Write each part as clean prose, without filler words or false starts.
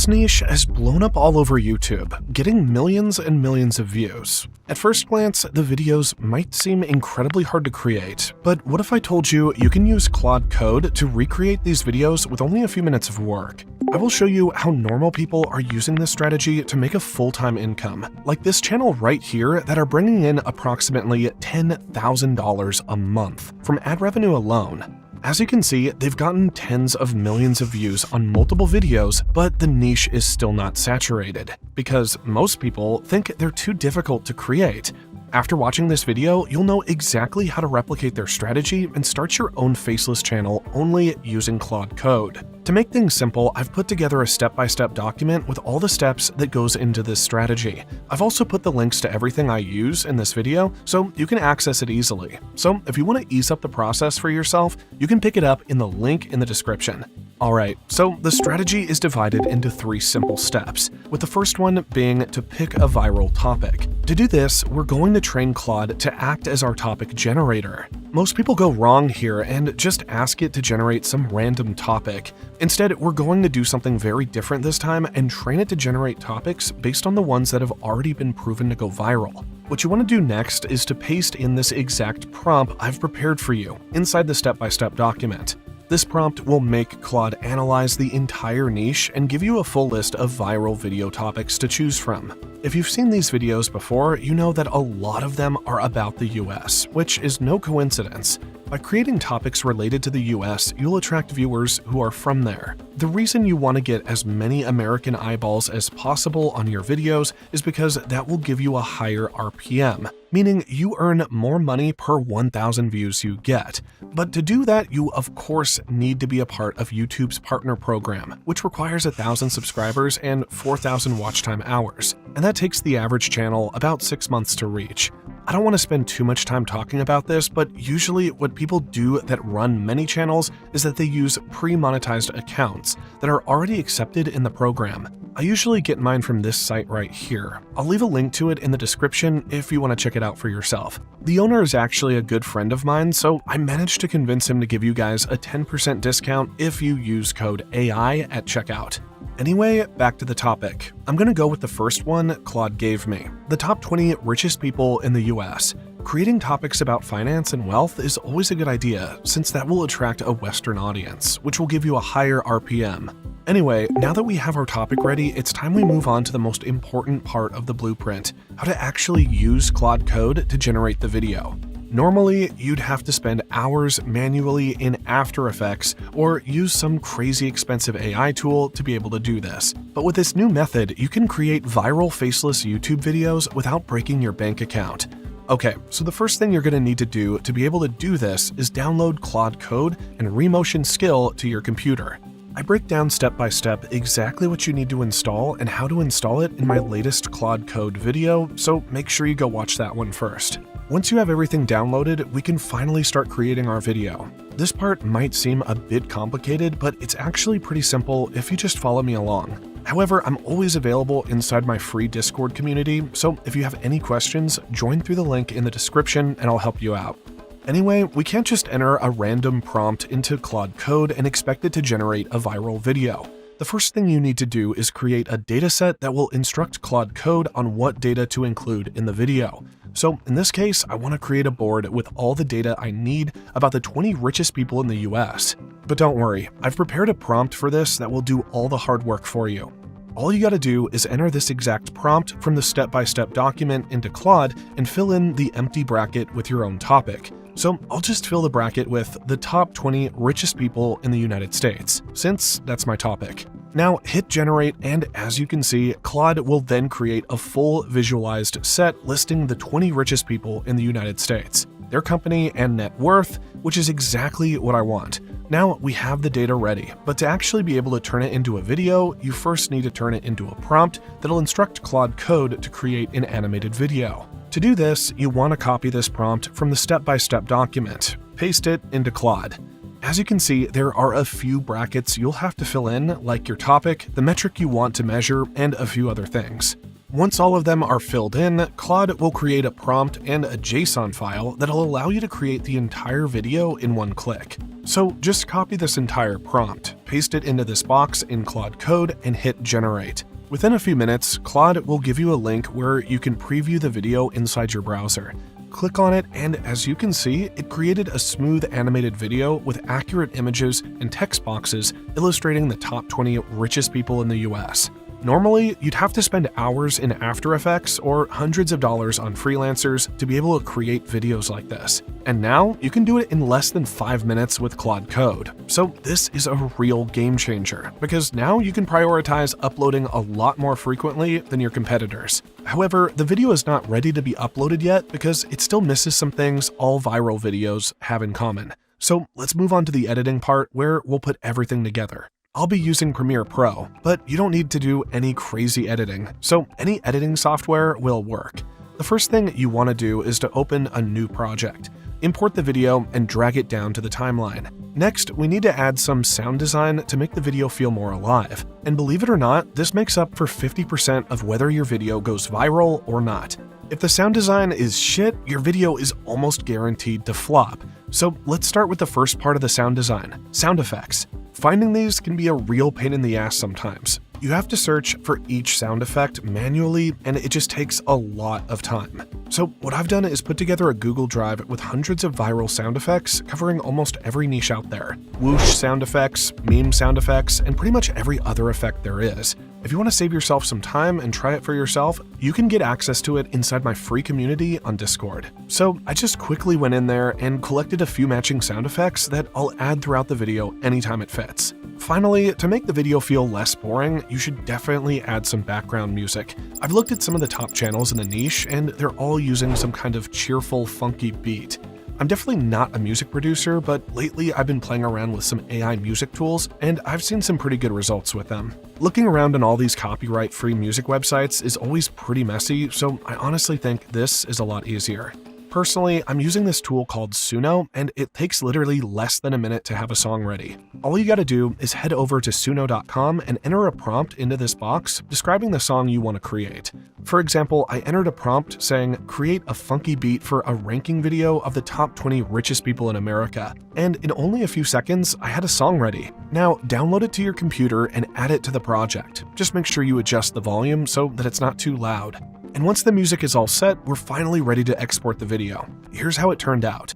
This niche has blown up all over YouTube, getting millions and millions of views. At first glance, the videos might seem incredibly hard to create, but what if I told you you can use Claude code to recreate these videos with only a few minutes of work? I will show you how normal people are using this strategy to make a full-time income, like this channel right here that are bringing in approximately $10,000 a month from ad revenue alone. As you can see, they've gotten tens of millions of views on multiple videos, but the niche is still not saturated, because most people think they're too difficult to create. After watching this video, you'll know exactly how to replicate their strategy and start your own faceless channel only using Claude code. To make things simple, I've put together a step-by-step document with all the steps that goes into this strategy. I've also put the links to everything I use in this video so you can access it easily. So if you want to ease up the process for yourself, you can pick it up in the link in the description. Alright, so the strategy is divided into 3 simple steps, with the first one being to pick a viral topic. To do this, we're going to train Claude to act as our topic generator. Most people go wrong here and just ask it to generate some random topic. Instead, we're going to do something very different this time and train it to generate topics based on the ones that have already been proven to go viral. What you want to do next is to paste in this exact prompt I've prepared for you inside the step-by-step document. This prompt will make Claude analyze the entire niche and give you a full list of viral video topics to choose from. If you've seen these videos before, you know that a lot of them are about the US, which is no coincidence. By creating topics related to the US, you'll attract viewers who are from there. The reason you want to get as many American eyeballs as possible on your videos is because that will give you a higher RPM, meaning you earn more money per 1,000 views you get. But to do that, you of course need to be a part of YouTube's partner program, which requires 1,000 subscribers and 4,000 watch time hours, and that takes the average channel about 6 months to reach. I don't want to spend too much time talking about this, but usually what people do that run many channels is that they use pre-monetized accounts that are already accepted in the program. I usually get mine from this site right here. I'll leave a link to it in the description if you want to check it out for yourself. The owner is actually a good friend of mine, so I managed to convince him to give you guys a 10% discount if you use code AI at checkout. Anyway, back to the topic. I'm going to go with the first one Claude gave me, the top 20 richest people in the US. Creating topics about finance and wealth is always a good idea, since that will attract a Western audience, which will give you a higher RPM. Anyway, now that we have our topic ready, it's time we move on to the most important part of the blueprint, how to actually use Claude code to generate the video. Normally, you'd have to spend hours manually in After Effects or use some crazy expensive AI tool to be able to do this. But with this new method, you can create viral faceless YouTube videos without breaking your bank account. Okay, so the first thing you're going to need to do to be able to do this is download Claude code and Remotion Skill to your computer. I break down step by step exactly what you need to install and how to install it in my latest Claude code video, so make sure you go watch that one first. Once you have everything downloaded, we can finally start creating our video. This part might seem a bit complicated, but it's actually pretty simple if you just follow me along. However, I'm always available inside my free Discord community, so if you have any questions, join through the link in the description and I'll help you out. Anyway, we can't just enter a random prompt into Claude code and expect it to generate a viral video. The first thing you need to do is create a dataset that will instruct Claude code on what data to include in the video. So in this case, I want to create a board with all the data I need about the 20 richest people in the US. But don't worry, I've prepared a prompt for this that will do all the hard work for you. All you gotta do is enter this exact prompt from the step-by-step document into Claude and fill in the empty bracket with your own topic. So I'll just fill the bracket with the top 20 richest people in the United States, since that's my topic. Now hit generate, and as you can see, Claude will then create a full visualized set listing the 20 richest people in the United States, their company and net worth, which is exactly what I want. Now we have the data ready, but to actually be able to turn it into a video, you first need to turn it into a prompt that'll instruct Claude code to create an animated video. To do this, you want to copy this prompt from the step-by-step document, paste it into Claude. As you can see, there are a few brackets you'll have to fill in, like your topic, the metric you want to measure, and a few other things. Once all of them are filled in, Claude will create a prompt and a JSON file that'll allow you to create the entire video in one click. So just copy this entire prompt, paste it into this box in Claude Code, and hit generate. Within a few minutes, Claude will give you a link where you can preview the video inside your browser. Click on it, and as you can see, it created a smooth animated video with accurate images and text boxes illustrating the top 20 richest people in the US. Normally, you'd have to spend hours in After Effects or hundreds of dollars on freelancers to be able to create videos like this. And now, you can do it in less than 5 minutes with Claude Code. So this is a real game changer, because now you can prioritize uploading a lot more frequently than your competitors. However, the video is not ready to be uploaded yet because it still misses some things all viral videos have in common. So let's move on to the editing part where we'll put everything together. I'll be using Premiere Pro, but you don't need to do any crazy editing, so any editing software will work. The first thing you want to do is to open a new project. Import the video and drag it down to the timeline. Next, we need to add some sound design to make the video feel more alive. And believe it or not, this makes up for 50% of whether your video goes viral or not. If the sound design is shit, your video is almost guaranteed to flop. So let's start with the first part of the sound design, sound effects. Finding these can be a real pain in the ass sometimes. You have to search for each sound effect manually, and it just takes a lot of time. So what I've done is put together a Google Drive with hundreds of viral sound effects covering almost every niche out there. Whoosh sound effects, meme sound effects, and pretty much every other effect there is. If you want to save yourself some time and try it for yourself, you can get access to it inside my free community on Discord. So I just quickly went in there and collected a few matching sound effects that I'll add throughout the video anytime it fits. Finally, to make the video feel less boring, you should definitely add some background music. I've looked at some of the top channels in the niche, and they're all using some kind of cheerful, funky beat. I'm definitely not a music producer, but lately I've been playing around with some AI music tools, and I've seen some pretty good results with them. Looking around on all these copyright-free music websites is always pretty messy, so I honestly think this is a lot easier. Personally, I'm using this tool called Suno, and it takes literally less than a minute to have a song ready. All you gotta do is head over to suno.com and enter a prompt into this box describing the song you want to create. For example, I entered a prompt saying, create a funky beat for a ranking video of the top 20 richest people in America. And in only a few seconds, I had a song ready. Now, download it to your computer and add it to the project. Just make sure you adjust the volume so that it's not too loud. And once the music is all set, we're finally ready to export the video. Here's how it turned out.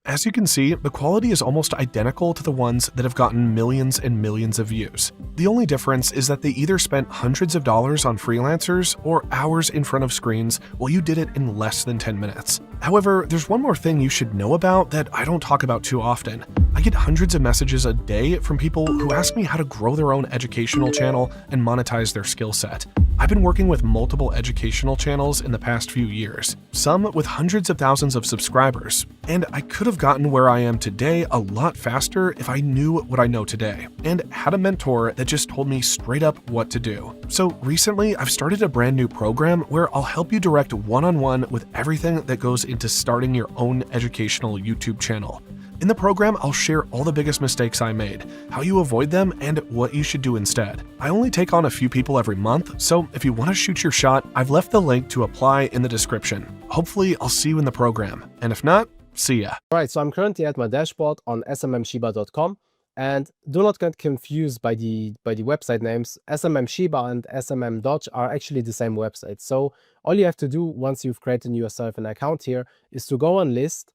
As you can see, the quality is almost identical to the ones that have gotten millions and millions of views. The only difference is that they either spent hundreds of dollars on freelancers or hours in front of screens while you did it in less than 10 minutes. However, there's one more thing you should know about that I don't talk about too often. I get hundreds of messages a day from people who ask me how to grow their own educational channel and monetize their skill set. I've been working with multiple educational channels in the past few years, some with hundreds of thousands of subscribers, and I could have gotten where I am today a lot faster if I knew what I know today, and had a mentor that just told me straight up what to do. So recently, I've started a brand new program where I'll help you direct one-on-one with everything that goes into starting your own educational YouTube channel. In the program, I'll share all the biggest mistakes I made, how you avoid them, and what you should do instead. I only take on a few people every month, so if you want to shoot your shot, I've left the link to apply in the description. Hopefully, I'll see you in the program, and if not, see ya. Alright, so I'm currently at my dashboard on smmshiba.com, and do not get confused by the website names. SMMShiba and SMMDodge are actually the same website. So all you have to do once you've created yourself an account here is to go on list,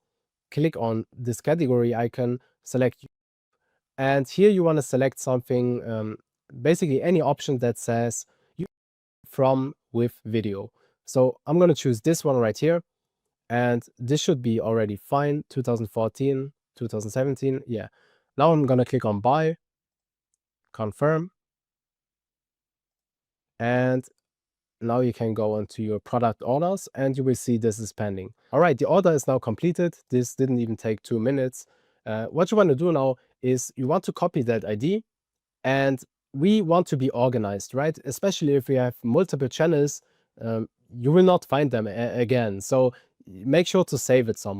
click on this category icon, select, and here you want to select something, basically any option that says from with video. So I'm going to choose this one right here, and this should be already fine. 2014, 2017, yeah. Now I'm going to click on buy, confirm, and now you can go onto your product orders and you will see this is pending. All right, the order is now completed. This didn't even take 2 minutes. What you want to do now is you want to copy that ID, and we want to be organized, right? Especially if we have multiple channels, you will not find them again. So make sure to save it somewhere.